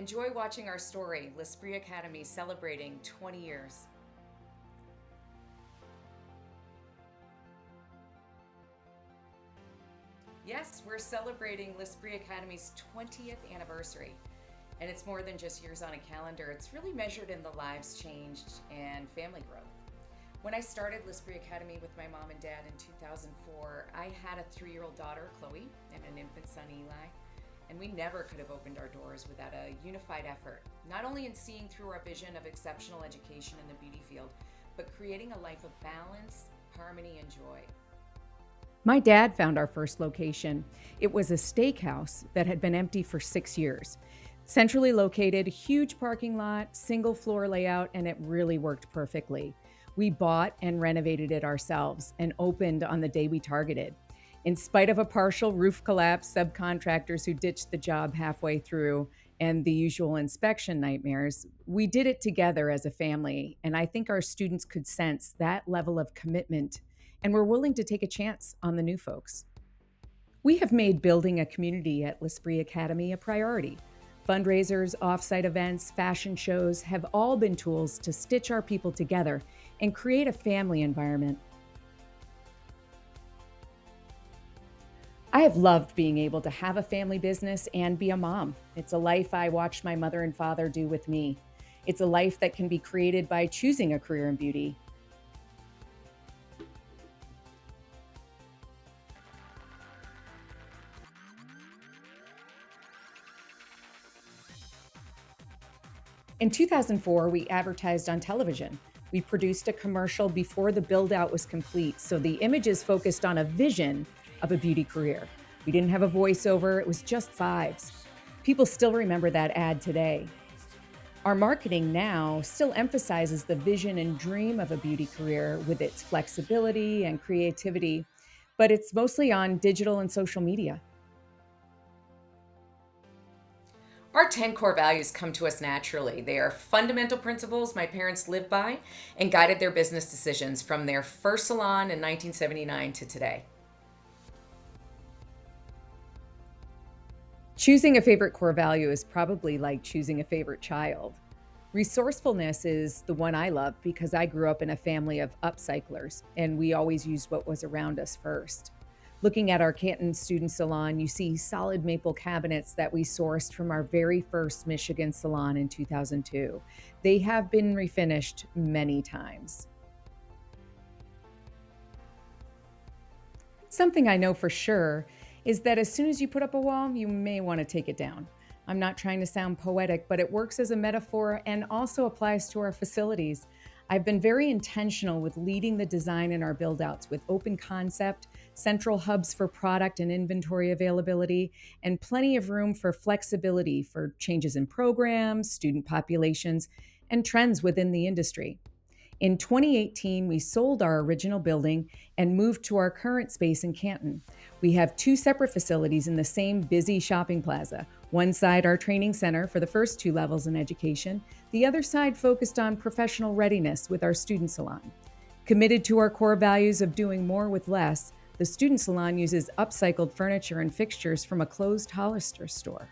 Enjoy watching our story, L'Esprit Academy celebrating 20 years. Yes, we're celebrating L'Esprit Academy's 20th anniversary. And it's more than just years on a calendar. It's really measured in the lives changed and family growth. When I started L'Esprit Academy with my mom and dad in 2004, I had a 3-year-old daughter, Chloe, and an infant son, Eli. And we never could have opened our doors without a unified effort, not only in seeing through our vision of exceptional education in the beauty field, but creating a life of balance, harmony, and joy. My dad found our first location. It was a steakhouse that had been empty for 6 years. Centrally located, huge parking lot, single floor layout, and it really worked perfectly. We bought and renovated it ourselves and opened on the day we targeted. In spite of a partial roof collapse, subcontractors who ditched the job halfway through, and the usual inspection nightmares, we did it together as a family, and I think our students could sense that level of commitment and were willing to take a chance on the new folks. We have made building a community at L'Esprit Academy a priority. Fundraisers, off-site events, fashion shows have all been tools to stitch our people together and create a family environment. I have loved being able to have a family business and be a mom. It's a life I watched my mother and father do with me. It's a life that can be created by choosing a career in beauty. In 2004, we advertised on television. We produced a commercial before the build-out was complete, so the images focused on a vision of a beauty career. We didn't have a voiceover, it was just vibes. People still remember that ad today. Our marketing now still emphasizes the vision and dream of a beauty career with its flexibility and creativity, but it's mostly on digital and social media. Our 10 core values come to us naturally. They are fundamental principles my parents lived by and guided their business decisions from their first salon in 1979 to today. Choosing a favorite core value is probably like choosing a favorite child. Resourcefulness is the one I love because I grew up in a family of upcyclers and we always used what was around us first. Looking at our Canton student salon, you see solid maple cabinets that we sourced from our very first Michigan salon in 2002. They have been refinished many times. Something I know for sure is that as soon as you put up a wall, you may want to take it down. I'm not trying to sound poetic, but it works as a metaphor and also applies to our facilities. I've been very intentional with leading the design in our build-outs with open concept, central hubs for product and inventory availability, and plenty of room for flexibility for changes in programs, student populations, and trends within the industry. In 2018, we sold our original building and moved to our current space in Canton. We have 2 separate facilities in the same busy shopping plaza. One side, our training center for the first 2 levels in education. The other side focused on professional readiness with our student salon. Committed to our core values of doing more with less, the student salon uses upcycled furniture and fixtures from a closed Hollister store.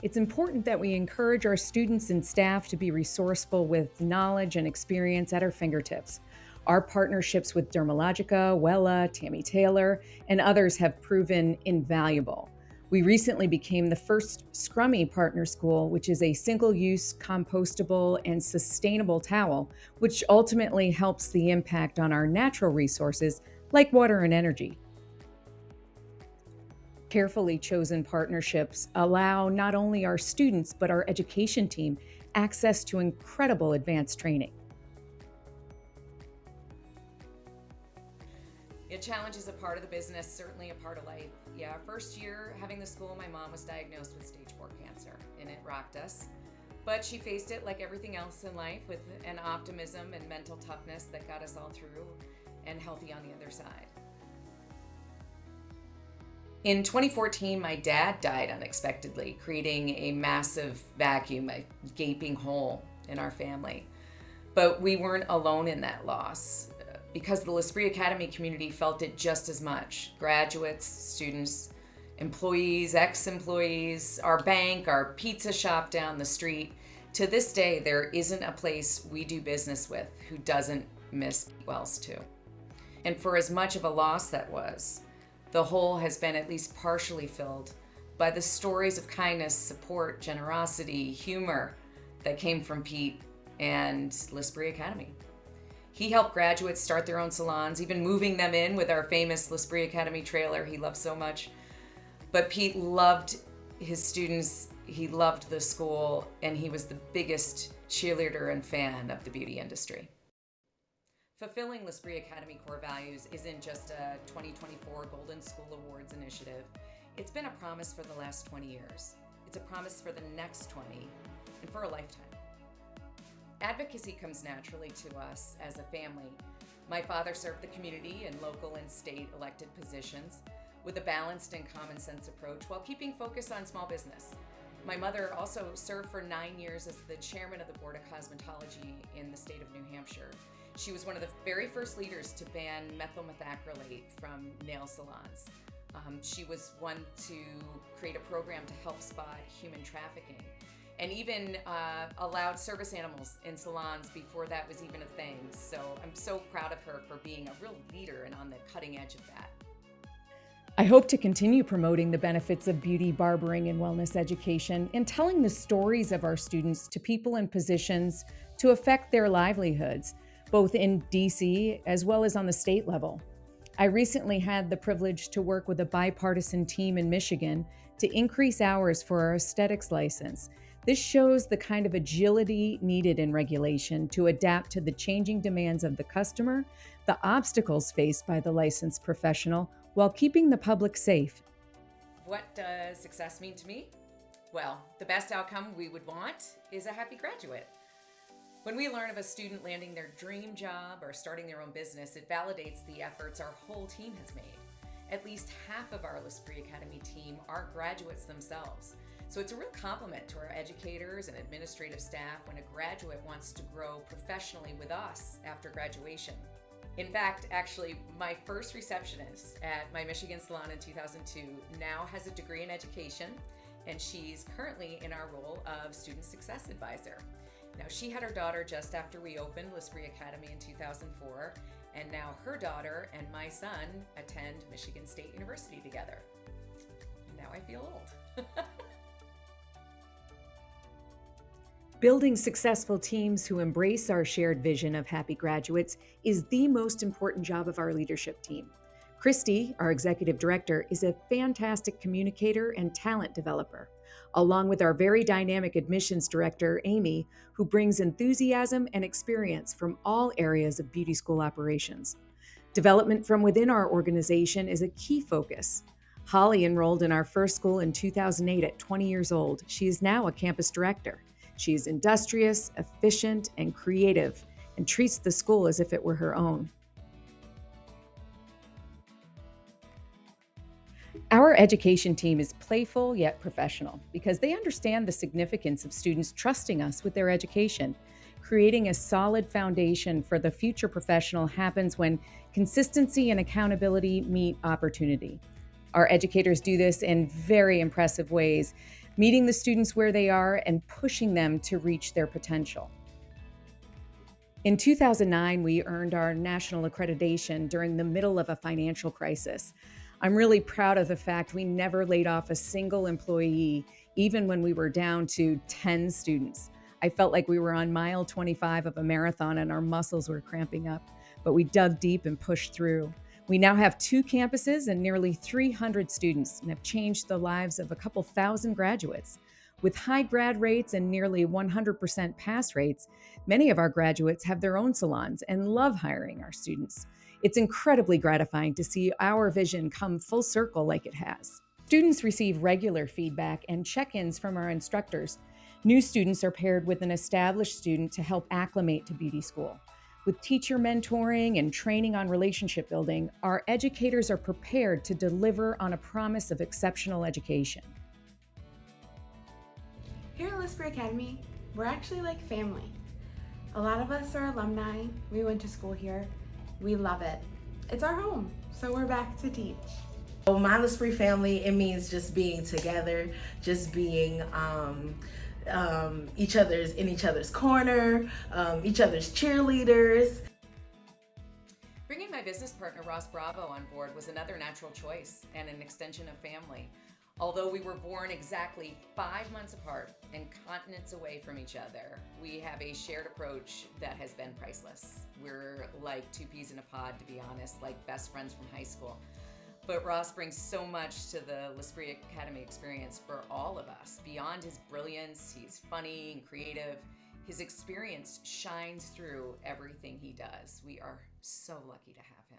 It's important that we encourage our students and staff to be resourceful with knowledge and experience at our fingertips. Our partnerships with Dermalogica, Wella, Tammy Taylor, and others have proven invaluable. We recently became the first Scrummy partner school, which is a single-use, compostable, and sustainable towel, which ultimately helps the impact on our natural resources like water and energy. Carefully chosen partnerships allow not only our students, but our education team access to incredible advanced training. Yeah, challenge is a part of the business, certainly a part of life. Yeah, our first year having the school, my mom was diagnosed with stage 4 cancer, and it rocked us. But she faced it like everything else in life with an optimism and mental toughness that got us all through and healthy on the other side. In 2014, my dad died unexpectedly, creating a massive vacuum, a gaping hole in our family. But we weren't alone in that loss because the L'Esprit Academy community felt it just as much. Graduates, students, employees, ex-employees, our bank, our pizza shop down the street. To this day, there isn't a place we do business with who doesn't miss Wells too. And for as much of a loss that was, the hole has been at least partially filled by the stories of kindness, support, generosity, humor that came from Pete and L'Esprit Academy. He helped graduates start their own salons, even moving them in with our famous L'Esprit Academy trailer he loves so much. But Pete loved his students, he loved the school, and he was the biggest cheerleader and fan of the beauty industry. Fulfilling L'Esprit Academy core values isn't just a 2024 Golden School Awards initiative. It's been a promise for the last 20 years. It's a promise for the next 20 and for a lifetime. Advocacy comes naturally to us as a family. My father served the community in local and state elected positions with a balanced and common sense approach while keeping focus on small business. My mother also served for 9 years as the chairman of the Board of Cosmetology in the state of New Hampshire. She was one of the very first leaders to ban methyl methacrylate from nail salons. She was one to create a program to help spot human trafficking, and even allowed service animals in salons before that was even a thing. So I'm so proud of her for being a real leader and on the cutting edge of that. I hope to continue promoting the benefits of beauty, barbering, and wellness education and telling the stories of our students to people in positions to affect their livelihoods, both in DC as well as on the state level. I recently had the privilege to work with a bipartisan team in Michigan to increase hours for our aesthetics license. This shows the kind of agility needed in regulation to adapt to the changing demands of the customer, the obstacles faced by the licensed professional, while keeping the public safe. What does success mean to me? Well, the best outcome we would want is a happy graduate. When we learn of a student landing their dream job or starting their own business, it validates the efforts our whole team has made. At least half of our L'Esprit Academy team are graduates themselves. So it's a real compliment to our educators and administrative staff when a graduate wants to grow professionally with us after graduation. In fact, actually, my first receptionist at my Michigan salon in 2002 now has a degree in education, and she's currently in our role of student success advisor. Now, she had her daughter just after we opened L'Esprit Academy in 2004, and now her daughter and my son attend Michigan State University together. Now I feel old. Building successful teams who embrace our shared vision of happy graduates is the most important job of our leadership team. Christy, our executive director, is a fantastic communicator and talent developer, along with our very dynamic admissions director, Amy, who brings enthusiasm and experience from all areas of beauty school operations. Development from within our organization is a key focus. Holly enrolled in our first school in 2008 at 20 years old. She is now a campus director. She is industrious, efficient, and creative, and treats the school as if it were her own. Our education team is playful yet professional because they understand the significance of students trusting us with their education. Creating a solid foundation for the future professional happens when consistency and accountability meet opportunity. Our educators do this in very impressive ways, meeting the students where they are and pushing them to reach their potential. In 2009, we earned our national accreditation during the middle of a financial crisis. I'm really proud of the fact we never laid off a single employee, even when we were down to 10 students. I felt like we were on mile 25 of a marathon and our muscles were cramping up, but we dug deep and pushed through. We now have 2 campuses and nearly 300 students and have changed the lives of a couple thousand graduates. With high grad rates and nearly 100% pass rates, many of our graduates have their own salons and love hiring our students. It's incredibly gratifying to see our vision come full circle like it has. Students receive regular feedback and check-ins from our instructors. New students are paired with an established student to help acclimate to beauty school. With teacher mentoring and training on relationship building, our educators are prepared to deliver on a promise of exceptional education. Here at L'Esprit Academy, we're actually like family. A lot of us are alumni. We went to school here. We love it. It's our home, so we're back to teach. So my L'Esprit family, it means just being together, just being each other's corner, each other's cheerleaders. Bringing my business partner Ross Bravo on board was another natural choice and an extension of family. Although we were born exactly 5 months apart and continents away from each other, we have a shared approach that has been priceless. We're like two peas in a pod, to be honest, like best friends from high school. But Ross brings so much to the L'Esprit Academy experience for all of us. Beyond his brilliance, he's funny and creative. His experience shines through everything he does. We are so lucky to have him.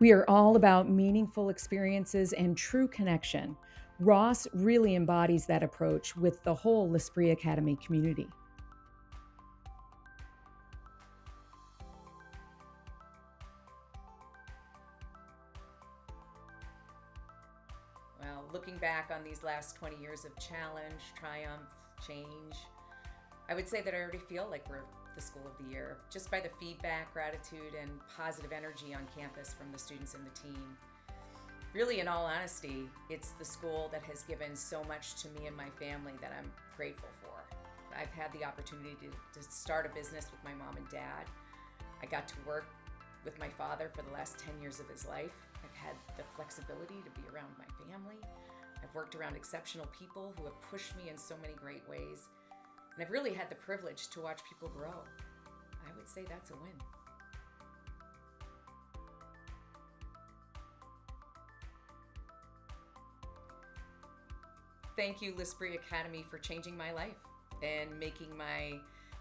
We are all about meaningful experiences and true connection. Ross really embodies that approach with the whole L'Esprit Academy community. Well, looking back on these last 20 years of challenge, triumph, change, I would say that I already feel like we're the School of the Year, just by the feedback, gratitude, and positive energy on campus from the students and the team. Really, in all honesty, it's the school that has given so much to me and my family that I'm grateful for. I've had the opportunity to start a business with my mom and dad. I got to work with my father for the last 10 years of his life. I've had the flexibility to be around my family. I've worked around exceptional people who have pushed me in so many great ways. And I've really had the privilege to watch people grow. I would say that's a win. Thank you, L'Esprit Academy, for changing my life and making my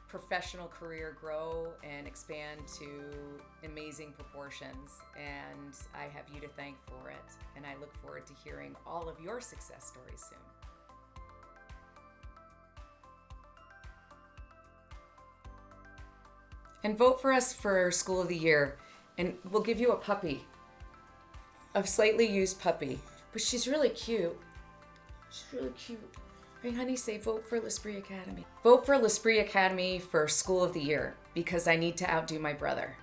professional career grow and expand to amazing proportions. And I have you to thank for it. And I look forward to hearing all of your success stories soon. And vote for us for School of the Year. And we'll give you a puppy, a slightly used puppy. But she's really cute. She's really cute. Hey, honey, say vote for L'Esprit Academy. Vote for L'Esprit Academy for School of the Year because I need to outdo my brother.